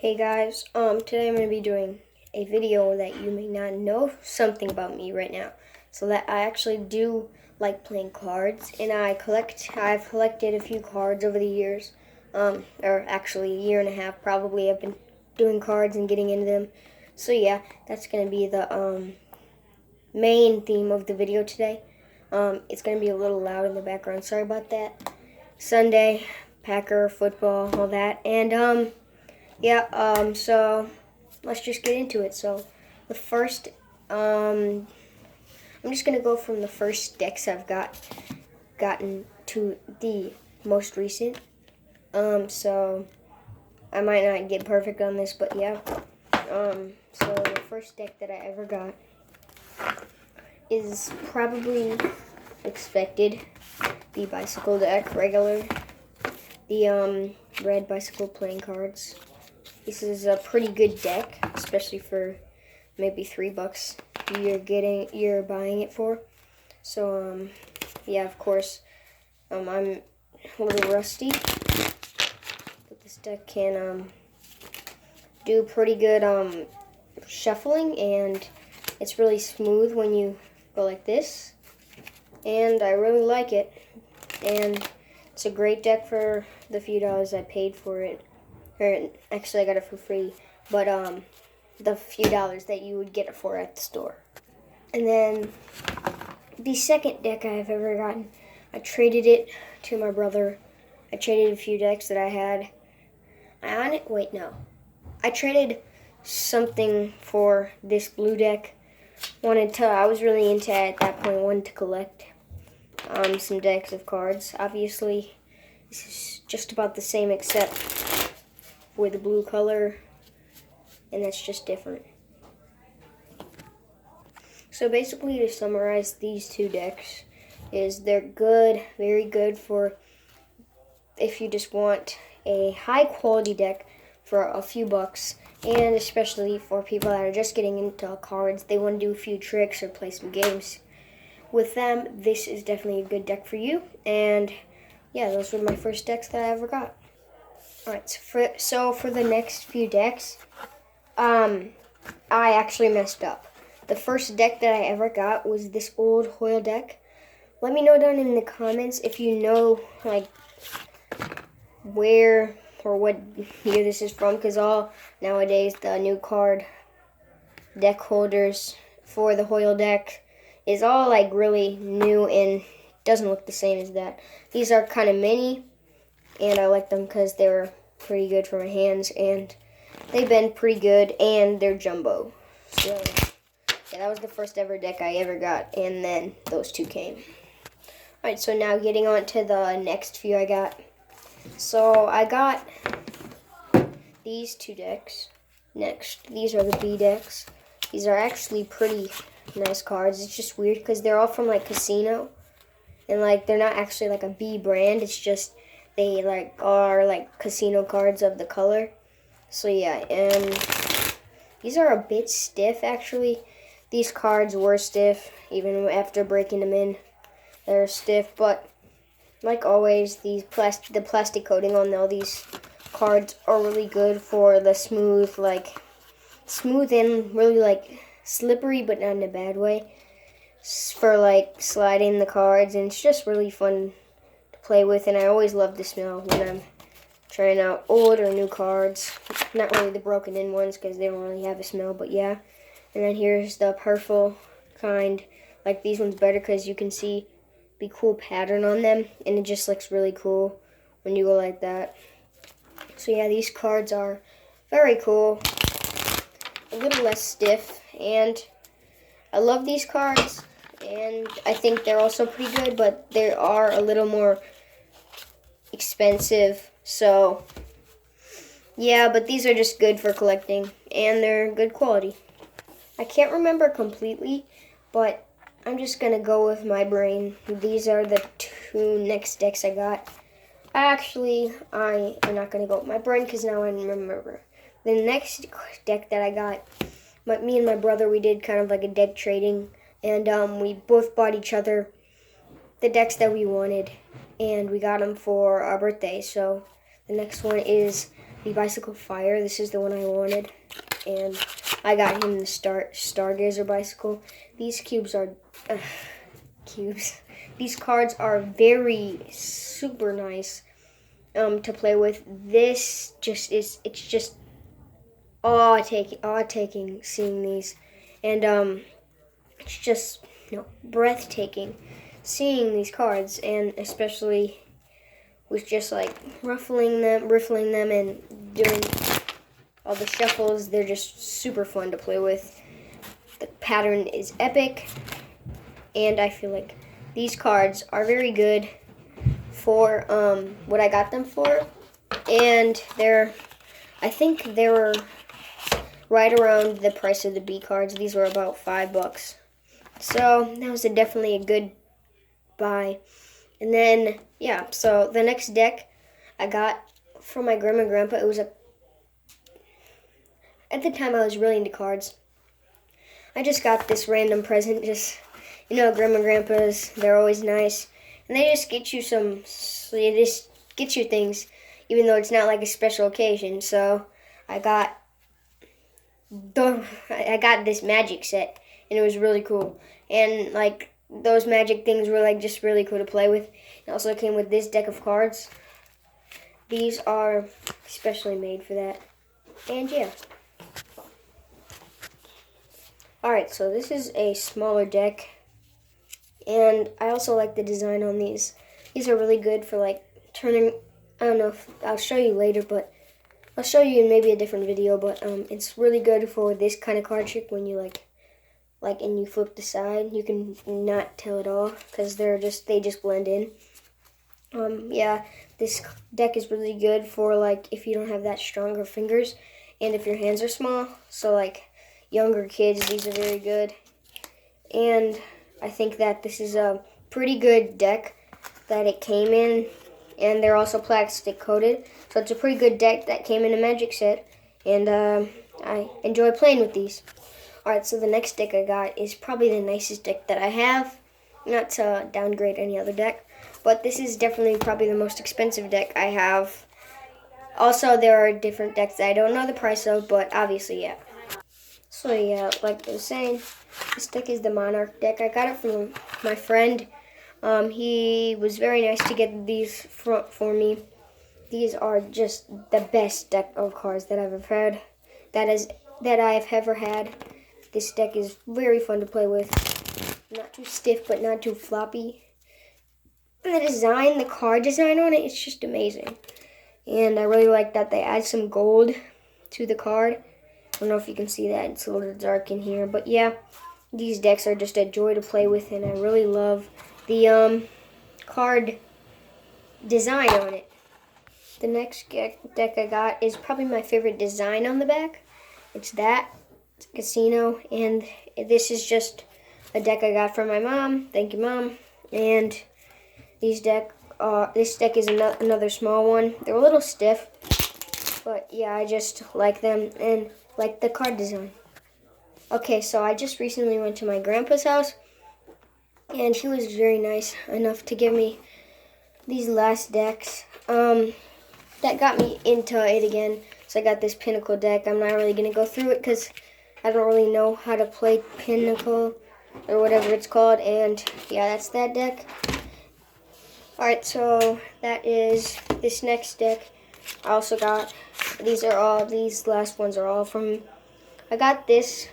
Hey guys, today I'm going to be doing a video that you may not know something about me right now. So that I actually do like playing cards, and I've collected a few cards over the years, or actually a year and a half probably. I've been doing cards and getting into them. So yeah, that's going to be the main theme of the video today. It's going to be a little loud in the background, sorry about that. Sunday, Packer, football, all that, and so let's just get into it. So the first, I'm just gonna go from the first decks I've gotten to the most recent. So I might not get perfect on this, but yeah. So the first deck that I ever got is probably expected. The bicycle deck, regular. The red bicycle playing cards. This is a pretty good deck, especially for maybe $3 you're buying it for. So yeah, of course, I'm a little rusty, but this deck can do pretty good shuffling, and it's really smooth when you go like this, and I really like it. And it's a great deck for the few dollars I paid for it. Or actually, I got it for free, but the few dollars that you would get it for at the store. And then the second deck I've ever gotten, I traded it to my brother. I traded a few decks that I had. I traded something for this blue deck. I was really into it at that point, wanted to collect some decks of cards. Obviously, this is just about the same except with the blue color, and that's just different. So basically, to summarize these two decks, is they're good, very good for if you just want a high quality deck for a few bucks, and especially for people that are just getting into cards, they want to do a few tricks or play some games with them. This is definitely a good deck for you. And yeah, those were my first decks that I ever got. Alright, so for the next few decks, I actually messed up. The first deck that I ever got was this old Hoyle deck. Let me know down in the comments if you know, like, where or what year this is from, because nowadays the new card deck holders for the Hoyle deck is all, like, really new and doesn't look the same as that. These are kind of mini, and I like them because they were pretty good for my hands, and they bend pretty good, and they're jumbo. So yeah, that was the first ever deck I ever got, and then those two came. Alright, so now getting on to the next few I got. So I got these two decks next. These are the B decks. These are actually pretty nice cards. It's just weird because they're all from, like, Casino, and, like, they're not actually, like, a B brand. It's just they, like, are, like, Casino cards of the color. So yeah, and these are a bit stiff, actually. These cards were stiff even after breaking them in. They're stiff, but like always, the plastic coating on all these cards are really good for the smooth and really, like, slippery, but not in a bad way, for, like, sliding the cards, and it's just really fun to play with. And I always love the smell when I'm trying out old or new cards. Not really the broken in ones because they don't really have a smell, but yeah. And then here's the purple kind. Like these ones better because you can see the cool pattern on them, and it just looks really cool when you go like that. So yeah, these cards are very cool, a little less stiff, and I love these cards, and I think they're also pretty good, but they are a little more expensive. So yeah, but these are just good for collecting, and they're good quality. I can't remember completely, but I'm just going to go with my brain. These are the two next decks I got. I am not going to go with my brain because now I remember. The next deck that I got, me and my brother, we did kind of like a deck trading, and we both bought each other the decks that we wanted, and we got them for our birthday. So the next one is the Bicycle Fire. This is the one I wanted, and I got him the Stargazer bicycle. These cubes are cubes. These cards are very super nice to play with. This just is, it's just awe-taking seeing these, and it's just breathtaking seeing these cards, and especially with just like riffling them, and doing all the shuffles. They're just super fun to play with. The pattern is epic, and I feel like these cards are very good for what I got them for, and I think they were right around the price of the B cards. These were about $5. So that was definitely a good buy. And then, yeah, so the next deck I got from my grandma and grandpa. It was at the time I was really into cards. I just got this random present. Just, grandma and grandpas, they're always nice. And they just get you things, even though it's not like a special occasion. So I got this magic set, and it was really cool. And like those magic things were like just really cool to play with. It also came with this deck of cards. These are specially made for that. And yeah. Alright, so this is a smaller deck, and I also like the design on these. These are really good for like turning, I don't know if I'll show you later, but I'll show you in maybe a different video, but it's really good for this kind of card trick when you and you flip the side. You can not tell at all because they just blend in. Yeah, this deck is really good for like if you don't have that stronger fingers and if your hands are small. So like younger kids, these are very good. And I think that this is a pretty good deck that it came in, and they're also plastic coated. So it's a pretty good deck that came in a magic set, and I enjoy playing with these. Alright, so the next deck I got is probably the nicest deck that I have. Not to downgrade any other deck, but this is definitely probably the most expensive deck I have. Also, there are different decks that I don't know the price of, but obviously, yeah. So yeah, like I was saying, this deck is the Monarch deck. I got it from my friend. He was very nice to get these for me. These are just the best deck of cards that I've ever had. That I've ever had. This deck is very fun to play with. Not too stiff, but not too floppy. And the card design on it, it's just amazing. And I really like that they add some gold to the card. I don't know if you can see that. It's a little dark in here. But yeah, these decks are just a joy to play with, and I really love the card design on it. The next deck I got is probably my favorite design on the back. It's Casino, and this is just a deck I got from my mom. Thank you, Mom. And this deck is another small one. They're a little stiff, but yeah, I just like them and like the card design. Okay, so I just recently went to my grandpa's house, and he was very nice enough to give me these last decks. That got me into it again. So I got this Pinnacle deck. I'm not really going to go through it because I don't really know how to play Pinnacle or whatever it's called. And yeah, that's that deck. Alright, so that is this next deck. I also got, these last ones are all from, I got this.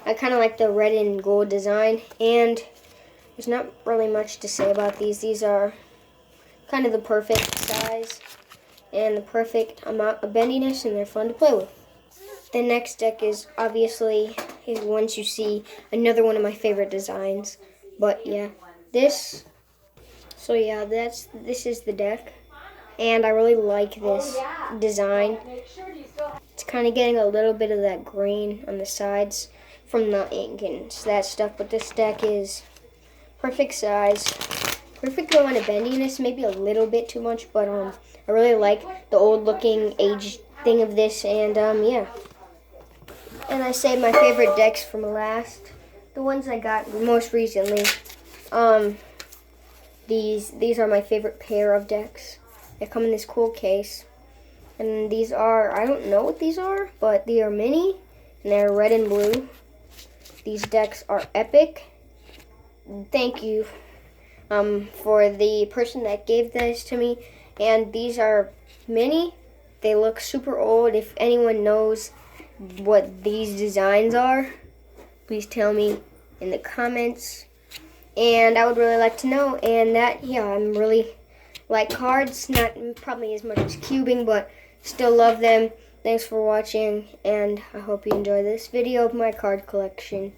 I kind of like the red and gold design. And there's not really much to say about these. These are kind of the perfect size and the perfect amount of bendiness, and they're fun to play with. The next deck is obviously, once you see, another one of my favorite designs. But yeah, this is the deck, and I really like this design. It's kind of getting a little bit of that green on the sides from the ink and that stuff, but this deck is perfect size. Perfect amount of bendiness, maybe a little bit too much, but I really like the old looking age thing of this, and yeah. And I saved my favorite decks from last. The ones I got most recently. These are my favorite pair of decks. They come in this cool case. And these are, I don't know what these are, but they are mini, and they're red and blue. These decks are epic. Thank you for the person that gave this to me. And these are mini. They look super old. If anyone knows what these designs are, please tell me in the comments. And I would really like to know. And that, yeah, I'm really like cards, not probably as much as cubing, but still love them. Thanks for watching, and I hope you enjoy this video of my card collection.